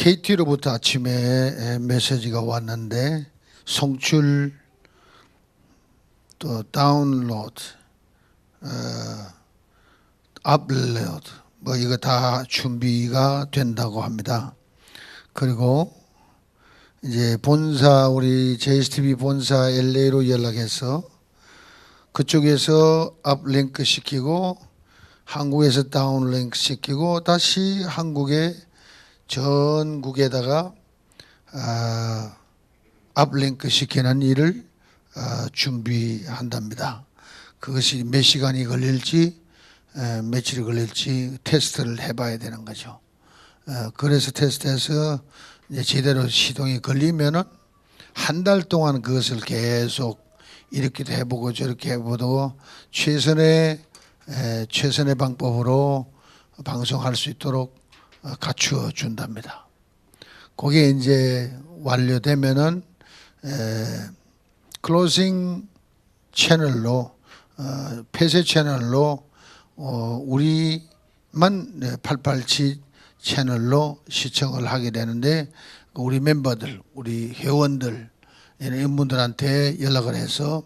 KT로부터 아침에 메시지가 왔는데 송출 또 다운로드, 업로드 뭐 이거 다 준비가 된다고 합니다. 그리고 이제 본사 우리 JSTV 본사 LA로 연락해서 그쪽에서 업링크 시키고 한국에서 다운링크 시키고 다시 한국에 전국에다가 업링크 시키는 일을 준비한답니다. 그것이 몇 시간이 걸릴지 며칠이 걸릴지 테스트를 해봐야 되는 거죠. 그래서 테스트해서 이제 제대로 시동이 걸리면은 한 달 동안 그것을 계속 이렇게도 해보고 저렇게 해보고 최선의 방법으로 방송할 수 있도록 갖추어 준답니다. 그게 이제 완료되면은 클로징 채널로 폐쇄 채널로 우리만 887 채널로 시청을 하게 되는데 우리 멤버들, 우리 회원들 이런 분들한테 연락을 해서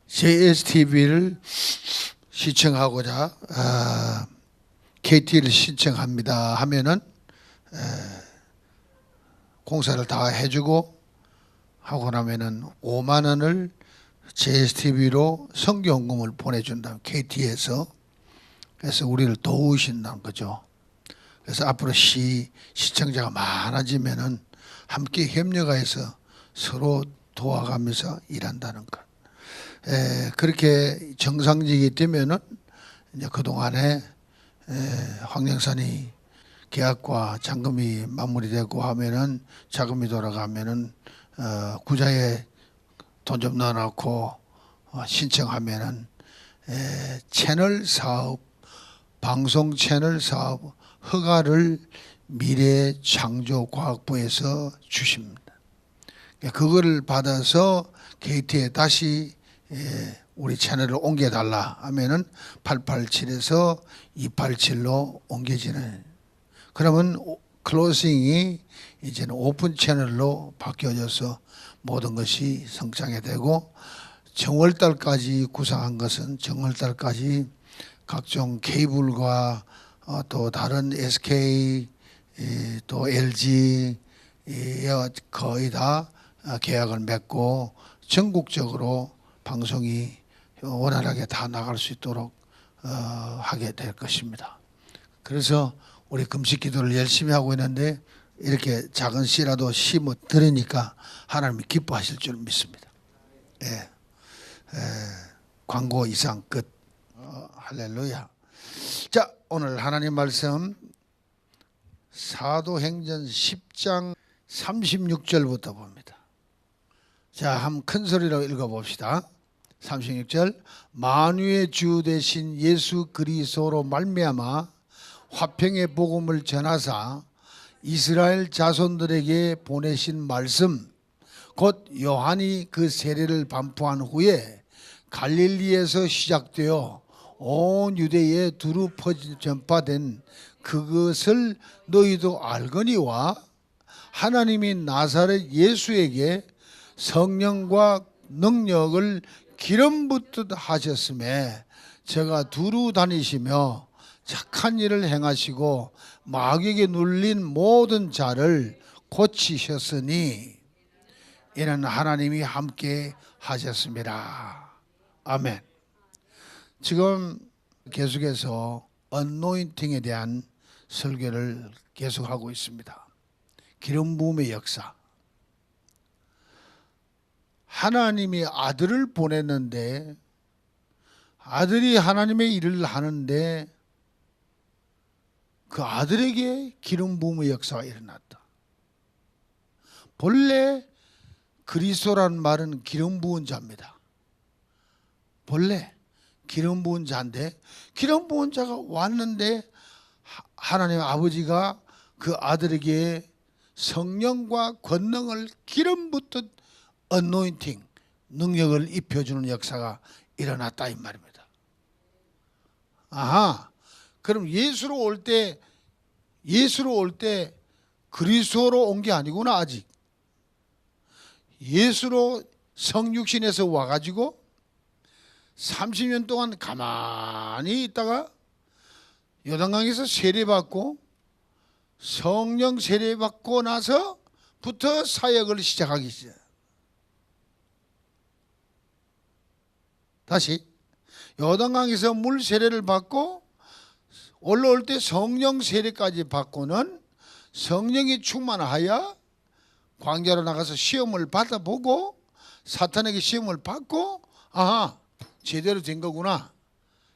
JSTV를 시청하고자 KT를 신청합니다 하면은 공사를 다 해주고 하고 나면은 5만 원을 JSTV로 선교헌금을 보내준다. KT에서. 그래서 우리를 도우신다는 거죠. 그래서 앞으로 시청자가 많아지면은 함께 협력해서 서로 도와가면서 일한다는 것. 그렇게 정상적이 되면은 이제 그 동안에 황영산이 계약과 잔금이 마무리되고 하면은 자금이 돌아가면은 구자에 돈 좀 넣어놓고 신청하면은 채널 사업, 방송 채널 사업 허가를 미래창조과학부에서 주십니다. 그거를 받아서 KT에 다시 우리 채널을 옮겨달라 하면은 887에서 287로 옮겨지는. 그러면 클로징이 이제는 오픈 채널로 바뀌어져서 모든 것이 성장이 되고 정월달까지 구상한 것은 정월달까지 각종 케이블과 또 다른 SK 또 LG 거의 다 계약을 맺고 전국적으로 방송이 원활하게 다 나갈 수 있도록 하게 될 것입니다. 그래서 우리 금식 기도를 열심히 하고 있는데 이렇게 작은 씨라도 심어 들으니까 하나님이 기뻐하실 줄 믿습니다. 광고 이상 끝. 할렐루야. 자, 오늘 하나님 말씀 사도행전 10장 36절부터 봅니다. 자, 한번 큰 소리로 읽어봅시다. 36절. 만유의 주 되신 예수 그리스도로 말미암아 화평의 복음을 전하사 이스라엘 자손들에게 보내신 말씀 곧 요한이 그 세례를 반포한 후에 갈릴리에서 시작되어 온 유대에 두루 전파된 그것을 너희도 알거니와 하나님이 나사렛 예수에게 성령과 능력을 기름 붓듯 하셨음에 제가 두루 다니시며 착한 일을 행하시고 마귀에게 눌린 모든 자를 고치셨으니 이는 하나님이 함께 하셨습니다. 아멘. 지금 계속해서 언노인팅에 대한 설교를 계속하고 있습니다. 기름 부음의 역사. 하나님이 아들을 보냈는데 아들이 하나님의 일을 하는데 그 아들에게 기름 부음의 역사가 일어났다. 본래 그리스도라는 말은 기름 부은 자입니다. 본래 기름 부은 자인데 기름 부은 자가 왔는데 하나님 아버지가 그 아들에게 성령과 권능을 기름 붓듯 언노인팅 능력을 입혀주는 역사가 일어났다 이 말입니다. 아하, 그럼 예수로 올 때 예수로 올 때 그리스도로 온 게 아니구나. 아직 예수로 성육신에서 와가지고 30년 동안 가만히 있다가 요단강에서 세례받고 성령 세례받고 나서부터 사역을 시작하기 시작. 다시 요단강에서 물 세례를 받고 올라올 때 성령 세례까지 받고는 성령이 충만하여 광야로 나가서 시험을 받아보고 사탄에게 시험을 받고 아하 제대로 된 거구나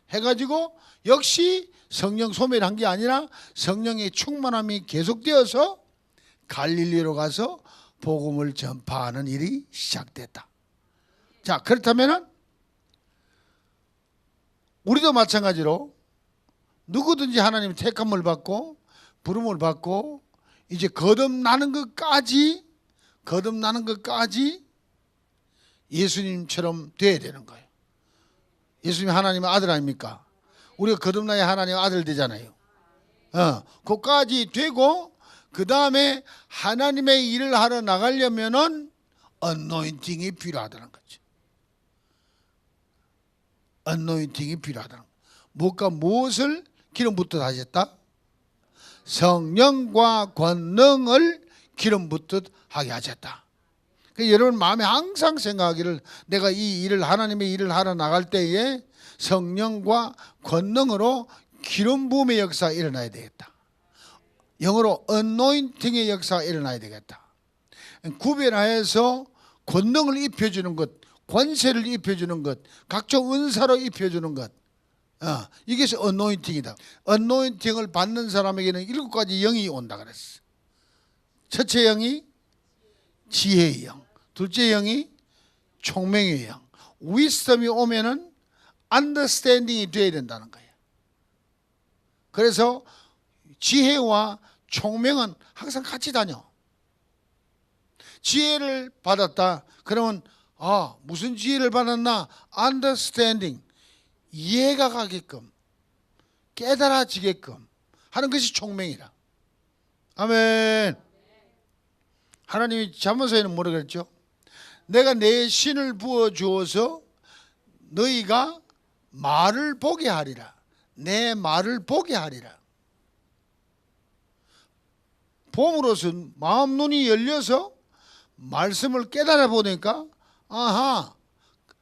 해가지고 역시 성령 소멸을 한 게 아니라 성령의 충만함이 계속되어서 갈릴리로 가서 복음을 전파하는 일이 시작됐다. 자, 그렇다면 우리도 마찬가지로 누구든지 하나님 택함을 받고 부름을 받고 이제 거듭나는 것까지 예수님처럼 돼야 되는 거예요. 예수님이 하나님의 아들 아닙니까? 우리가 거듭나야 하나님의 아들 되잖아요. 그까지 되고 그 다음에 하나님의 일을 하러 나가려면은 언노인팅이 필요하다는 거죠. 언노인팅이 필요하다는 거죠. 무엇과 무엇을 기름 붓듯 하셨다? 성령과 권능을 기름 붓듯 하게 하셨다. 그러니까 여러분 마음에 항상 생각하기를 내가 이 일을 하나님의 일을 하러 나갈 때에 성령과 권능으로 기름 부음의 역사가 일어나야 되겠다. 영어로 anointing의 역사가 일어나야 되겠다. 구별하여서 권능을 입혀주는 것, 권세를 입혀주는 것, 각종 은사로 입혀주는 것, 이것이 anointing이다. anointing을 받는 사람에게는 7가지 영이 온다 그랬어. 첫째 영이 지혜의 영, 둘째 영이 총명의 영, wisdom이 오면은 understanding이 돼야 된다는 거예요. 그래서 지혜와 총명은 항상 같이 다녀. 지혜를 받았다. 그러면 무슨 지혜를 받았나? understanding, 이해가 가게끔, 깨달아지게끔 하는 것이 총명이라. 아멘. 하나님이 잠언서에는 뭐라 그랬죠? 내가 내 신을 부어주어서 너희가 말을 보게 하리라. 내 말을 보게 하리라. 봄으로서 마음 눈이 열려서 말씀을 깨달아 보니까 아하,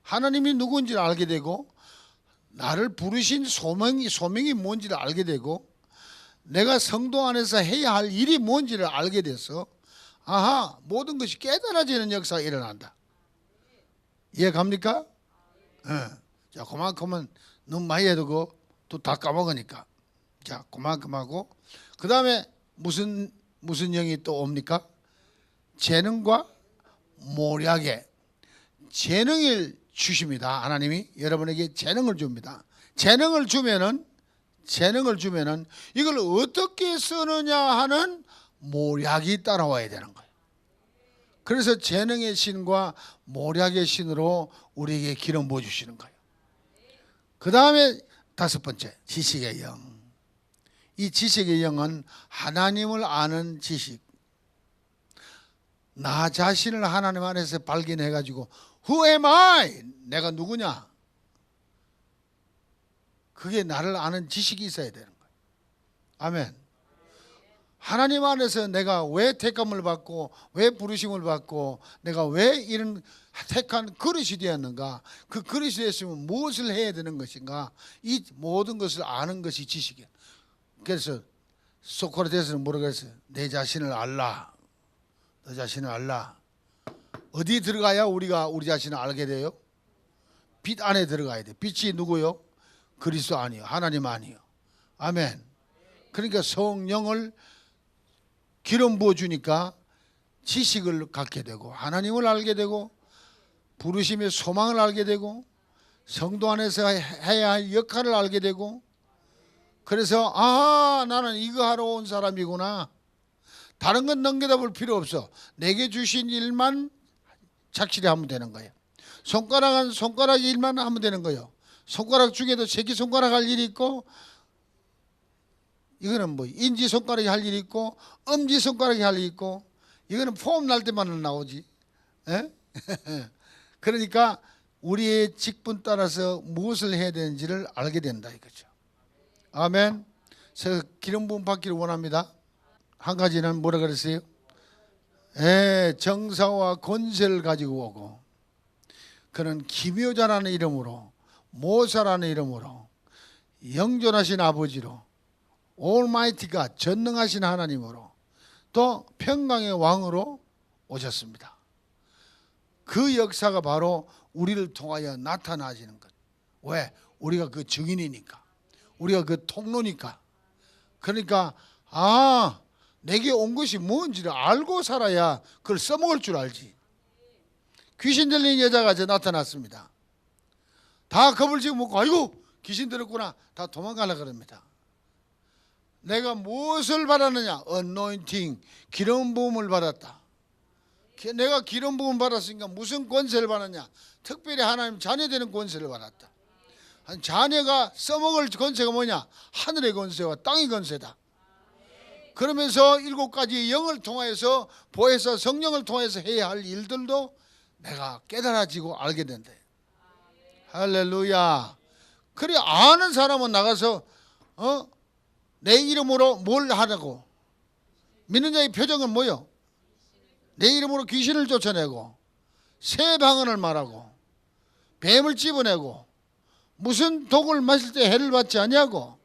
하나님이 누구인지를 알게 되고 나를 부르신 소명이 뭔지를 알게 되고 내가 성도 안에서 해야 할 일이 뭔지를 알게 돼서 아하, 모든 것이 깨달아지는 역사가 일어난다. 이해 갑니까? 자, 그만큼은 너무 많이 해두고 또 다 까먹으니까. 자, 그만큼 하고 그 다음에 무슨 영이 또 옵니까? 재능과 모략의 재능을 주십니다. 하나님이 여러분에게 재능을 줍니다. 재능을 주면은 이걸 어떻게 쓰느냐 하는 모략이 따라와야 되는 거예요. 그래서 재능의 신과 모략의 신으로 우리에게 기름 부어주시는 거예요. 그 다음에 5번째, 지식의 영. 이 지식의 영은 하나님을 아는 지식. 나 자신을 하나님 안에서 발견해가지고 Who am I? 내가 누구냐? 그게 나를 아는 지식이 있어야 되는 거예요. 아멘. 하나님 안에서 내가 왜 택함을 받고 왜 부르심을 받고 내가 왜 이런 택한 그릇이 되었는가, 그 그릇이 되었으면 무엇을 해야 되는 것인가, 이 모든 것을 아는 것이 지식이에요. 그래서 소크라테스는 뭐라고 했어요? 내 자신을 알라. 너 자신을 알라. 어디 들어가야 우리가 우리 자신을 알게 돼요? 빛 안에 들어가야 돼. 빛이 누구요? 그리스도 아니요, 하나님 아니요. 아멘. 그러니까 성령을 기름 부어주니까 지식을 갖게 되고 하나님을 알게 되고 부르심의 소망을 알게 되고 성도 안에서 해야 할 역할을 알게 되고, 그래서 나는 이거 하러 온 사람이구나. 다른 건 넘겨다볼 필요 없어. 내게 주신 일만 착실히 하면 되는 거예요. 손가락은 손가락 일만 하면 되는 거예요. 손가락 중에도 새끼손가락 할 일이 있고 이거는 뭐 인지 손가락이 할 일이 있고 엄지 손가락이 할 일이 있고 이거는 포옹 날 때만 나오지. 에? 그러니까 우리의 직분 따라서 무엇을 해야 되는지를 알게 된다 이거죠. 아멘. 그래서 기름 부음 받기를 원합니다. 한 가지는 뭐라 그랬어요? 정사와 권세를 가지고 오고 그는 기묘자라는 이름으로 모사라는 이름으로 영존하신 아버지로 올마이티가 전능하신 하나님으로 또 평강의 왕으로 오셨습니다. 그 역사가 바로 우리를 통하여 나타나지는 것. 왜? 우리가 그 증인이니까. 우리가 그 통로니까. 그러니까 내게 온 것이 뭔지를 알고 살아야 그걸 써먹을 줄 알지. 귀신 들린 여자가 나타났습니다. 다 겁을 지고 먹고 아이고 귀신 들었구나 다 도망가려고 그럽니다. 내가 무엇을 받았느냐? anointing, 기름 부음을 받았다. 내가 기름 부음 받았으니까 무슨 권세를 받았냐? 특별히 하나님 자녀 되는 권세를 받았다. 자녀가 써먹을 권세가 뭐냐? 하늘의 권세와 땅의 권세다. 그러면서 7가지 영을 통하여서 보혜사 성령을 통해서 해야 할 일들도 내가 깨달아지고 알게 된다. 할렐루야. 그래 아는 사람은 나가서 내 이름으로 뭘 하라고? 믿는 자의 표정은 뭐요? 내 이름으로 귀신을 쫓아내고 새 방언을 말하고 뱀을 집어내고 무슨 독을 마실 때 해를 받지 아니하고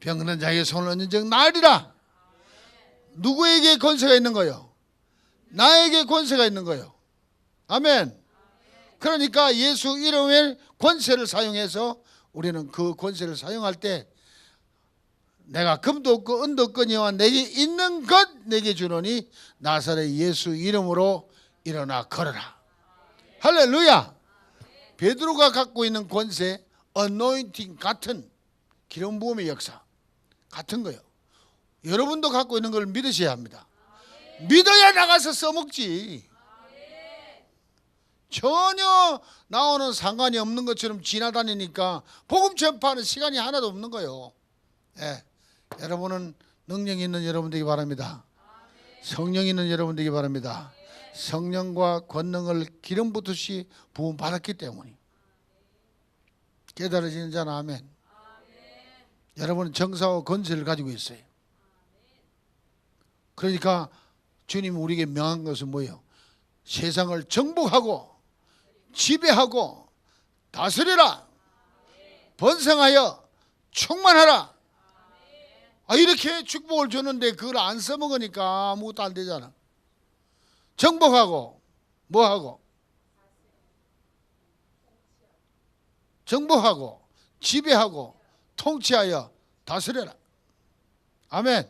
병든 자에게 손을 얹은 적 나으리라. 누구에게 권세가 있는 거요? 나에게 권세가 있는 거요. 아멘. 그러니까 예수 이름의 권세를 사용해서 우리는 그 권세를 사용할 때 내가 금도 없고 은도 없거니와 내게 있는 것 내게 주노니 나사렛 예수 이름으로 일어나 걸어라. 할렐루야. 베드로가 갖고 있는 권세 anointing 같은 기름 부음의 역사 같은 거예요. 여러분도 갖고 있는 걸 믿으셔야 합니다. 믿어야 나가서 써먹지. 전혀 나오는 상관이 없는 것처럼 지나다니니까 복음 전파하는 시간이 하나도 없는 거예요. 여러분은 능력 있는 여러분 되기 바랍니다. 성령 있는 여러분 되기 바랍니다. 성령과 권능을 기름 붓듯이 부음 받았기 때문에 깨달아지는 자는 아멘. 여러분은 정사와 권세를 가지고 있어요. 그러니까 주님 우리에게 명한 것은 뭐예요? 세상을 정복하고 지배하고 다스리라. 번성하여 충만하라. 이렇게 축복을 줬는데 그걸 안 써먹으니까 아무것도 안 되잖아. 정복하고 뭐하고? 정복하고 지배하고 통치하여 다스려라. 아멘.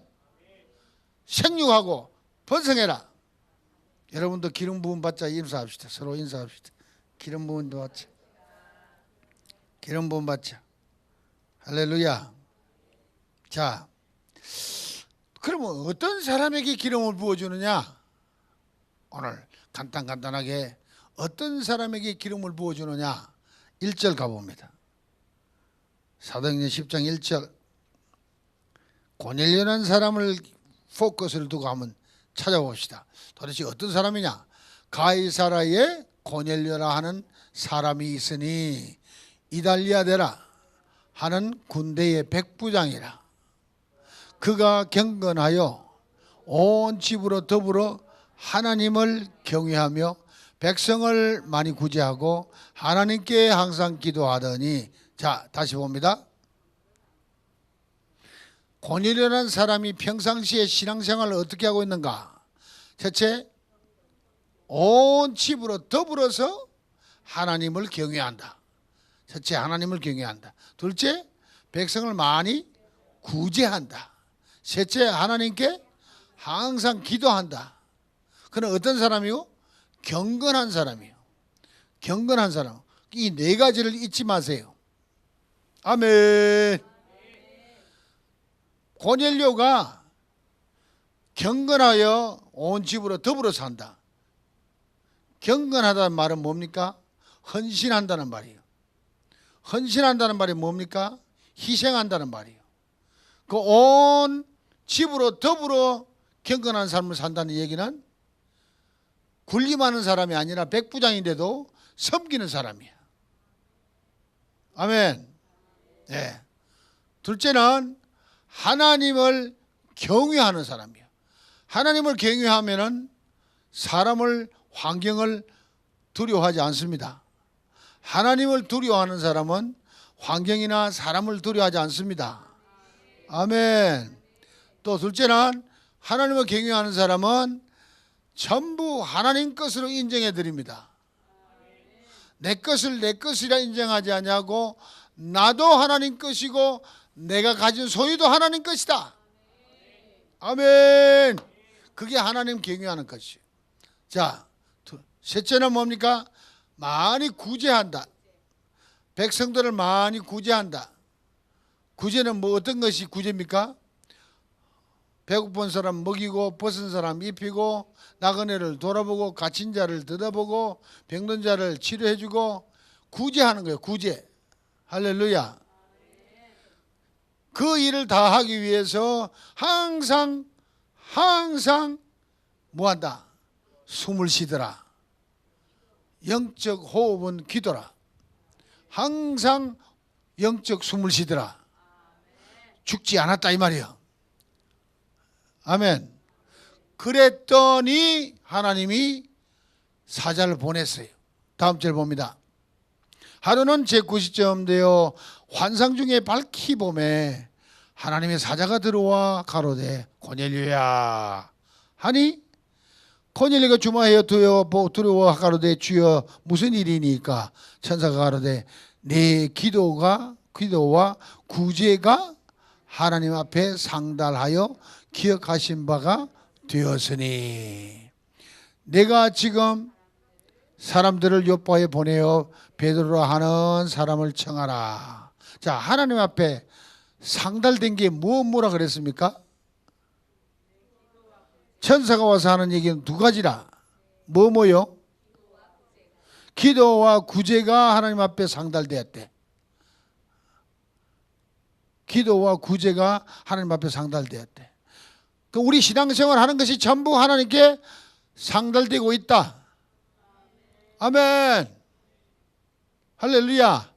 생육하고 번성해라. 여러분도 기름 부음 받자. 인사합시다. 서로 인사합시다. 기름 부음 받자. 기름 부음 받자. 할렐루야. 자, 그러면 어떤 사람에게 기름을 부어주느냐? 오늘 간단하게 어떤 사람에게 기름을 부어주느냐? 1절 가봅니다. 사도행전 10장 1절. 고넬료라는 사람을 포커스를 두고 한번 찾아봅시다. 도대체 어떤 사람이냐? 가이사라에 고넬료라 하는 사람이 있으니 이달리아데라 하는 군대의 백부장이라. 그가 경건하여 온 집으로 더불어 하나님을 경외하며 백성을 많이 구제하고 하나님께 항상 기도하더니. 자, 다시 봅니다. 고넬료라는 사람이 평상시에 신앙생활을 어떻게 하고 있는가? 첫째, 온 집으로 더불어서 하나님을 경외한다. 첫째, 하나님을 경외한다. 둘째, 백성을 많이 구제한다. 셋째, 하나님께 항상 기도한다. 그는 어떤 사람이요? 경건한 사람이요. 경건한 사람. 이 네 가지를 잊지 마세요. 아멘. 고넬료가 경건하여 온 집으로 더불어 산다. 경건하다는 말은 뭡니까? 헌신한다는 말이에요. 헌신한다는 말이 뭡니까? 희생한다는 말이에요. 그 온 집으로 더불어 경건한 삶을 산다는 얘기는 군림하는 사람이 아니라 백부장인데도 섬기는 사람이야. 아멘. 네. 둘째는 하나님을 경외하는 사람이야. 하나님을 경외하면은 사람을, 환경을 두려워하지 않습니다. 하나님을 두려워하는 사람은 환경이나 사람을 두려워하지 않습니다. 아멘. 또 둘째는 하나님을 경외하는 사람은 전부 하나님 것으로 인정해 드립니다. 내 것을 내 것이라 인정하지 않냐고, 나도 하나님 것이고 내가 가진 소유도 하나님 것이다. 아멘. 그게 하나님 경외하는 것이에요. 자, 셋째는 뭡니까? 많이 구제한다. 백성들을 많이 구제한다. 구제는 뭐 어떤 것이 구제입니까? 배고픈 사람 먹이고, 벗은 사람 입히고, 나그네를 돌아보고, 갇힌 자를 들여다보고, 병든 자를 치료해주고, 구제하는 거예요. 구제. 할렐루야. 그 일을 다 하기 위해서 항상 뭐한다? 숨을 쉬더라. 영적 호흡은 기도라. 항상 영적 숨을 쉬더라. 죽지 않았다 이 말이야. 아멘. 그랬더니 하나님이 사자를 보냈어요. 다음 절 봅니다. 하루는 제9시쯤 되어 환상 중에 밝히 봄에 하나님의 사자가 들어와 가로되 고넬료야 하니, 고넬료가 주마하여 두려워 가로되 주여 무슨 일이니까? 천사가 가로되 내 기도와 구제가 하나님 앞에 상달하여 기억하신 바가 되었으니 내가 지금 사람들을 요바에 보내어 베드로라 하는 사람을 청하라. 자, 하나님 앞에 상달된 게 뭐라 그랬습니까? 천사가 와서 하는 얘기는 두 가지라. 뭐요? 기도와 구제가 하나님 앞에 상달되었대. 기도와 구제가 하나님 앞에 상달되었대. 우리 신앙생활 하는 것이 전부 하나님께 상달되고 있다. 아멘. 할렐루야.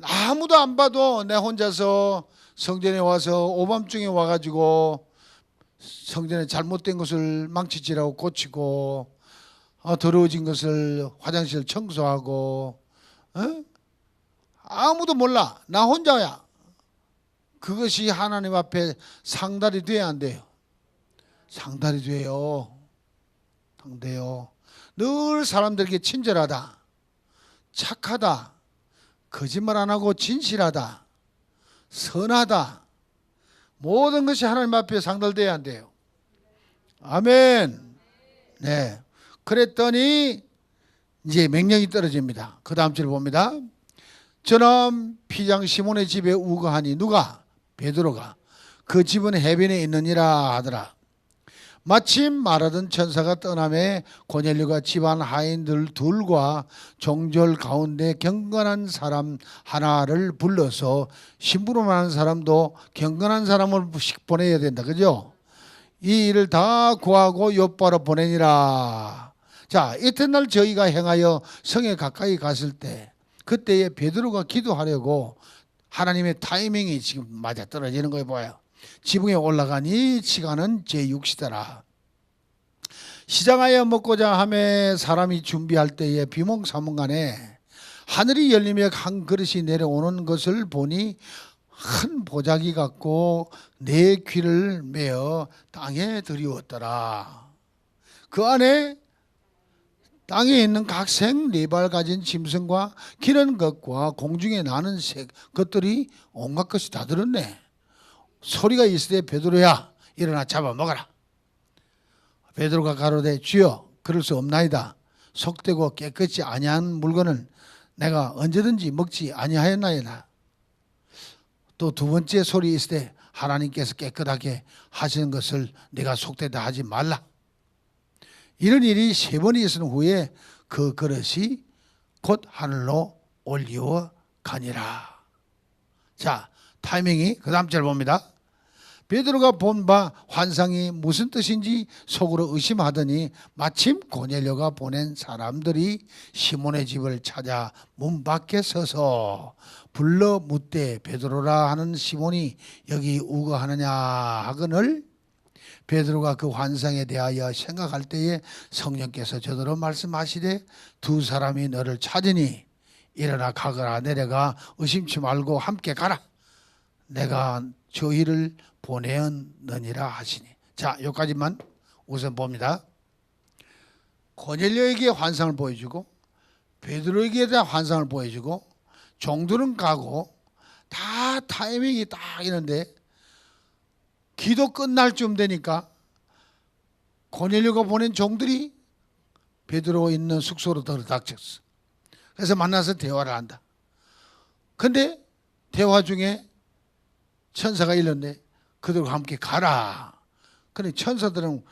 아무도 안 봐도 내 혼자서 성전에 와서 오밤중에 와가지고 성전에 잘못된 것을 망치질하고 고치고, 더러워진 것을 화장실 청소하고, 아무도 몰라. 나 혼자야. 그것이 하나님 앞에 상달이 돼야 안 돼요. 상달이 돼요. 상돼요. 늘 사람들에게 친절하다, 착하다, 거짓말 안 하고 진실하다, 선하다, 모든 것이 하나님 앞에 상달돼야 안 돼요. 아멘. 네. 그랬더니 이제 명령이 떨어집니다. 그 다음 절 봅니다. 저는 피장 시몬의 집에 우거하니 누가? 베드로가. 그 집은 해변에 있느니라 하더라. 마침 말하던 천사가 떠남에 고넬료가 집안 하인들 둘과 종졸 가운데 경건한 사람 하나를 불러서, 심부름하는 사람도 경건한 사람을 보내야 된다. 그죠? 이 일을 다 구하고 요바로 보내니라. 자, 이튿날 저희가 행하여 성에 가까이 갔을 때, 그때에 베드로가 기도하려고 하나님의 타이밍이 지금 맞아 떨어지는 거예요. 봐요. 지붕에 올라가니 시간은 제6시더라. 시장하여 먹고자 하며 사람이 준비할 때에 비몽사몽간에 하늘이 열리며 한 그릇이 내려오는 것을 보니 큰 보자기 같고 네 귀를 메어 땅에 들이웠더라. 그 안에 땅에 있는 각색 네 발 가진 짐승과 기는 것과 공중에 나는 새 것들이 온갖 것이 다 들었네. 소리가 있으되 베드로야 일어나 잡아먹어라. 베드로가 가로되 주여 그럴 수 없나이다. 속되고 깨끗이 아니한 물건을 내가 언제든지 먹지 아니하였나이다. 또 두 번째 소리 있으되 하나님께서 깨끗하게 하시는 것을 내가 속되다 하지 말라. 이런 일이 세 번이 있은 후에 그 그릇이 곧 하늘로 올리워 가니라. 자, 타이밍이 그 다음 절 봅니다. 베드로가 본 바 환상이 무슨 뜻인지 속으로 의심하더니 마침 고넬료가 보낸 사람들이 시몬의 집을 찾아 문 밖에 서서 불러 묻되 베드로라 하는 시몬이 여기 우거하느냐 하거늘 베드로가 그 환상에 대하여 생각할 때에 성령께서 저더러 말씀하시되 두 사람이 너를 찾으니 일어나 가거라 내려가 의심치 말고 함께 가라 내가 저희를 보내었느니라 하시니. 자, 여기까지만 우선 봅니다. 고넬료에게 환상을 보여주고 베드로에게 대한 환상을 보여주고 종들은 가고 다 타이밍이 딱 있는데 기도 끝날 쯤 되니까 고넬료가 보낸 종들이 베드로 있는 숙소로 들어닥쳤어. 그래서 만나서 대화를 한다. 근데 대화 중에 천사가 일렀네. 그들과 함께 가라. 그런데 천사들은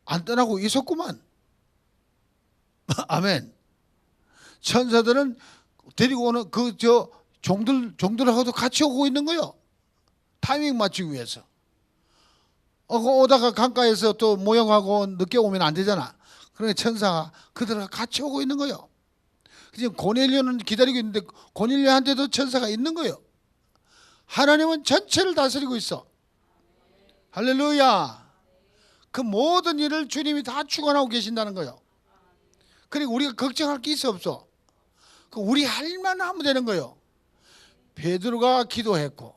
안 떠나고 있었구만. 아멘. 천사들은 데리고 오는 종들하고도 같이 오고 있는 거요. 타이밍 맞추기 위해서. 오다가 강가에서 또 모욕하고 늦게 오면 안 되잖아. 그러니까 천사가 그들과 같이 오고 있는 거요. 지금 고넬료는 기다리고 있는데 고넬료한테도 천사가 있는 거요. 하나님은 전체를 다스리고 있어. 할렐루야. 그 모든 일을 주님이 다 주관하고 계신다는 거예요. 그리고 우리가 걱정할 게 있어 없어? 우리 할 만한 하면 되는 거예요. 베드로가 기도했고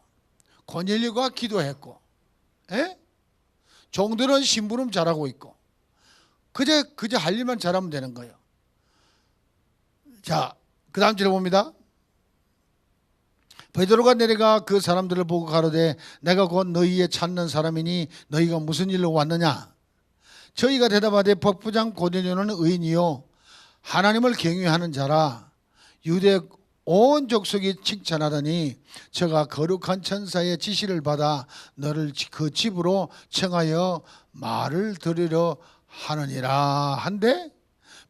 고넬료가 기도했고 종들은 심부름 잘하고 있고 그저 할 일만 잘하면 되는 거예요. 자, 그 다음 절에 봅니다. 베드로가 내려가 그 사람들을 보고 가로되 내가 곧 너희의 찾는 사람이니 너희가 무슨 일로 왔느냐. 저희가 대답하되 법부장 고넬료는 의인이요 하나님을 경외하는 자라 유대 온 족속이 칭찬하더니 저가 거룩한 천사의 지시를 받아 너를 그 집으로 청하여 말을 들으려 하느니라 한데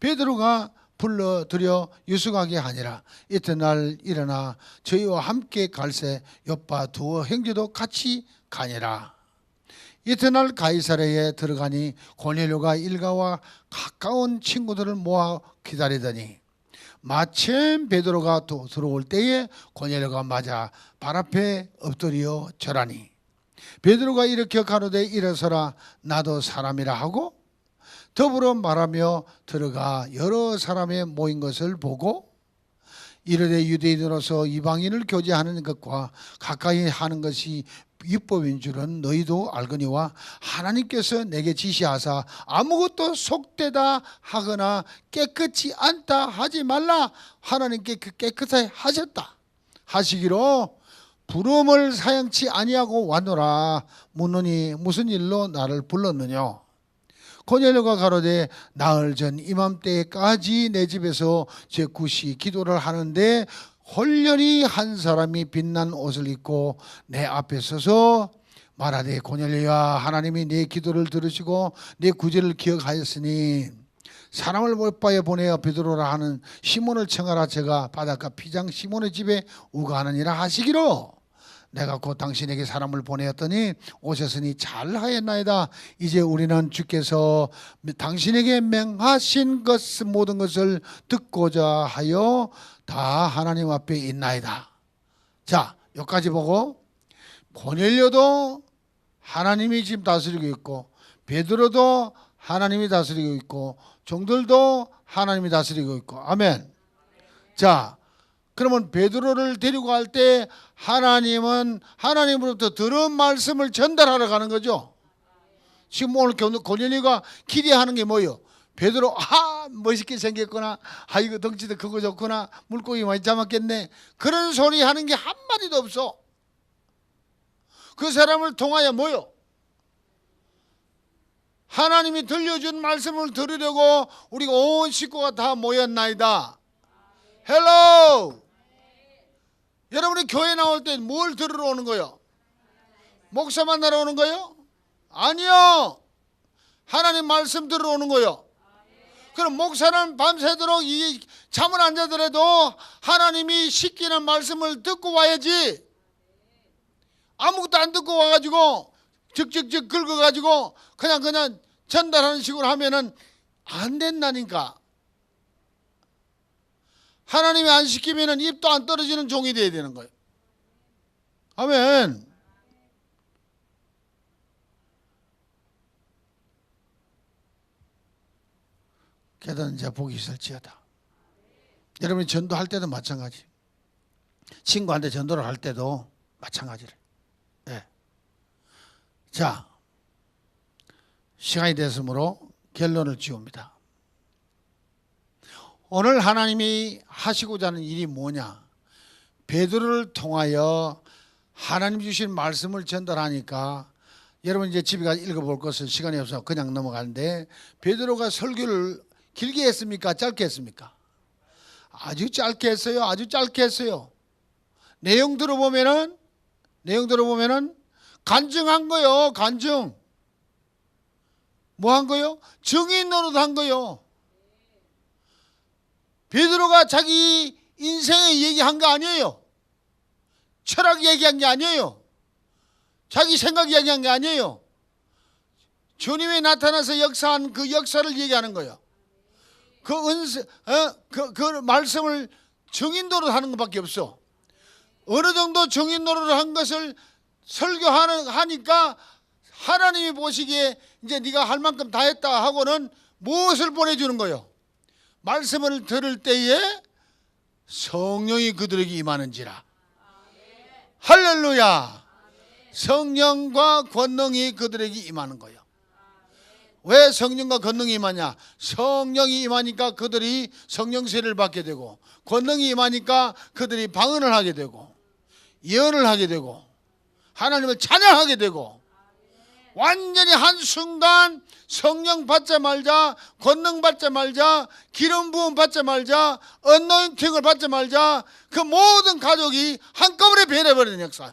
베드로가 불러들여 유숙하게 하니라. 이튿날 일어나 저희와 함께 갈새 요빠 두어 형제도 같이 가니라. 이튿날 가이사랴에 들어가니 고넬료가 일가와 가까운 친구들을 모아 기다리더니 마침 베드로가 또 들어올 때에 고넬료가 맞아 발 앞에 엎드려 절하니 베드로가 일으켜 가로되 일어서라 나도 사람이라 하고 더불어 말하며 들어가 여러 사람의 모인 것을 보고 이르되 유대인으로서 이방인을 교제하는 것과 가까이 하는 것이 율법인 줄은 너희도 알거니와 하나님께서 내게 지시하사 아무것도 속되다 하거나 깨끗이 않다 하지 말라 하나님께 깨끗하게 하셨다 하시기로 부름을 사양치 아니하고 왔노라. 묻노니 무슨 일로 나를 불렀느냐. 고넬료가 가로되 나흘 전 이맘때까지 내 집에서 제9시 기도를 하는데 홀련히 한 사람이 빛난 옷을 입고 내 앞에 서서 말하되 고넬료야 하나님이 네 기도를 들으시고 네 구제를 기억하였으니 사람을 못바에 보내어 베드로라 하는 시몬을 청하라. 제가 바닷가 피장 시몬의 집에 우거하느니라 하시기로 내가 곧 당신에게 사람을 보내었더니 오셨으니 잘하였나이다. 이제 우리는 주께서 당신에게 맹하신 모든 것을 듣고자 하여 다 하나님 앞에 있나이다. 자, 여기까지 보고 고넬료도 하나님이 지금 다스리고 있고 베드로도 하나님이 다스리고 있고 종들도 하나님이 다스리고 있고 아멘. 자, 그러면 베드로를 데리고 갈 때 하나님은 하나님으로부터 들은 말씀을 전달하러 가는 거죠. 지금 오늘 고넬료가 기대하는 게 뭐예요? 베드로 멋있게 생겼구나. 이거 덩치도 크고 좋구나. 물고기 많이 잡았겠네. 그런 소리 하는 게 한마디도 없어. 그 사람을 통하여 뭐요? 하나님이 들려준 말씀을 들으려고 우리가 온 식구가 다 모였나이다. 헬로. 여러분이 교회 나올 때 뭘 들으러 오는 거예요? 목사 만나러 오는 거예요? 아니요. 하나님 말씀 들으러 오는 거예요. 그럼 목사는 밤새도록 이 잠을 안 자더라도 하나님이 시키는 말씀을 듣고 와야지. 아무것도 안 듣고 와가지고 적적적 긁어가지고 그냥 전달하는 식으로 하면은 안 된다니까. 하나님이 안 시키면은 입도 안 떨어지는 종이 돼야 되는 거예요. 아멘. 깨달은 자 복이 있을지어다. 여러분이 전도할 때도 마찬가지. 친구한테 전도를 할 때도 마찬가지를. 네. 자, 시간이 됐으므로 결론을 지웁니다. 오늘 하나님이 하시고자 하는 일이 뭐냐? 베드로를 통하여 하나님 주신 말씀을 전달하니까 여러분 이제 집에 가서 읽어볼 것을 시간이 없어서 그냥 넘어가는데, 베드로가 설교를 길게 했습니까? 짧게 했습니까? 아주 짧게 했어요. 아주 짧게 했어요. 내용 들어보면은 간증한 거요. 간증. 뭐 한 거요? 증인 노릇 한 거요. 베드로가 자기 인생의 얘기한 거 아니에요. 철학 얘기한 게 아니에요. 자기 생각 얘기한 게 아니에요. 주님이 나타나서 역사한 그 역사를 얘기하는 거예요. 그 말씀을 증인 노릇 하는 것밖에 없어. 어느 정도 증인 노릇을 한 것을 설교하니까 하나님이 보시기에 이제 네가 할 만큼 다 했다 하고는 무엇을 보내주는 거예요? 말씀을 들을 때에 성령이 그들에게 임하는지라. 할렐루야. 성령과 권능이 그들에게 임하는 거예요. 왜 성령과 권능이 임하냐? 성령이 임하니까 그들이 성령세를 받게 되고, 권능이 임하니까 그들이 방언을 하게 되고, 예언을 하게 되고, 하나님을 찬양하게 되고, 완전히 한순간 성령 받자마자, 권능 받자마자, 기름 부음 받자마자, 어노인팅을 받자마자 그 모든 가족이 한꺼번에 변해버리는 역사.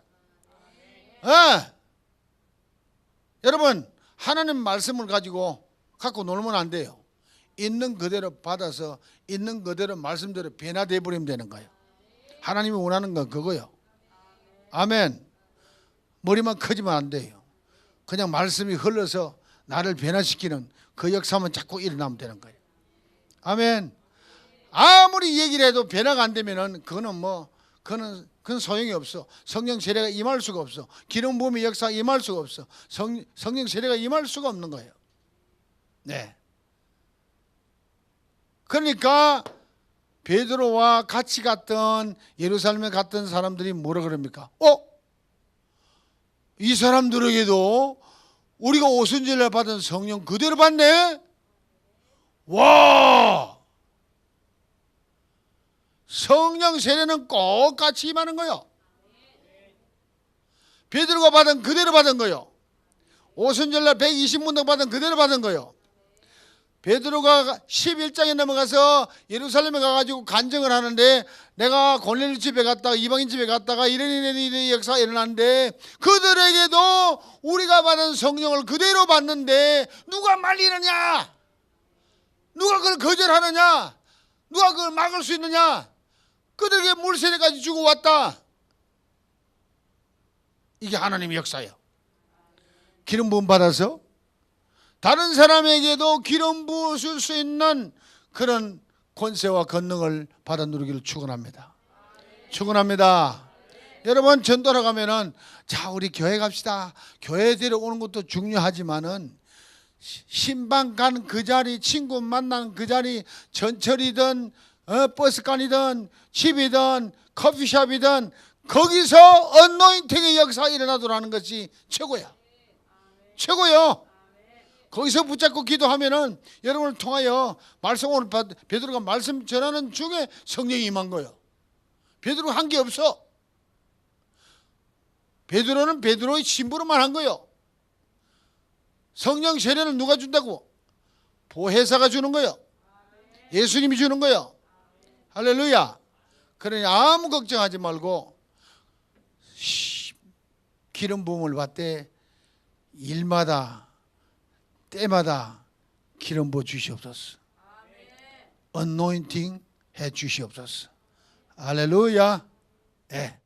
네. 여러분, 하나님 말씀을 갖고 놀면 안 돼요. 있는 그대로 받아서 있는 그대로 말씀대로 변화되어 버리면 되는 거예요. 하나님이 원하는 건 그거예요. 아멘. 머리만 커지면 안 돼요. 그냥 말씀이 흘러서 나를 변화시키는 그 역사만 자꾸 일어나면 되는 거예요. 아멘. 아무리 얘기를 해도 변화가 안 되면은 그건 소용이 없어. 성령 세례가 임할 수가 없어. 기름 부음의 역사가 임할 수가 없어. 성령 세례가 임할 수가 없는 거예요. 네. 그러니까 베드로와 같이 갔던, 예루살렘에 갔던 사람들이 뭐라 그럽니까? 이 사람들에게도 우리가 오순절날 받은 성령 그대로 받네? 와! 성령 세례는 꼭 같이 임하는 거요. 베드로가 받은 그대로 받은 거요. 오순절날 120문당 받은 그대로 받은 거요. 베드로가 11장에 넘어가서 예루살렘에 가가지고 간증을 하는데, 내가 고넬료 집에 갔다가 이방인 집에 갔다가 이런 역사가 일어났는데, 그들에게도 우리가 받은 성령을 그대로 받는데 누가 말리느냐? 누가 그걸 거절하느냐? 누가 그걸 막을 수 있느냐? 그들에게 물세례까지 주고 왔다. 이게 하나님의 역사예요. 기름 부음 받아서 다른 사람에게도 기름 부으실 수 있는 그런 권세와 권능을 받아 누리기를 축원합니다. 축원합니다. 여러분, 전도로 가면은 자, 우리 교회 갑시다. 교회 데려오는 것도 중요하지만은 신방 간 그 자리, 친구 만나는 그 자리, 전철이든 버스간이든 집이든 커피숍이든 거기서 어노인팅의 역사가 일어나도록 하는 것이 최고야. 최고요. 거기서 붙잡고 기도하면은 여러분을 통하여 말씀, 오늘 베드로가 말씀 전하는 중에 성령이 임한 거예요. 베드로가 한 게 없어. 베드로는 베드로의 심부름만 한 거예요. 성령 세례는 누가 준다고? 보혜사가 주는 거예요. 예수님이 주는 거예요. 할렐루야. 그러니 아무 걱정하지 말고 기름 부음을 받되 일마다 때마다 기름 부어 주시옵소서. 언노인팅 해 주시옵소서. 할렐루야. 네.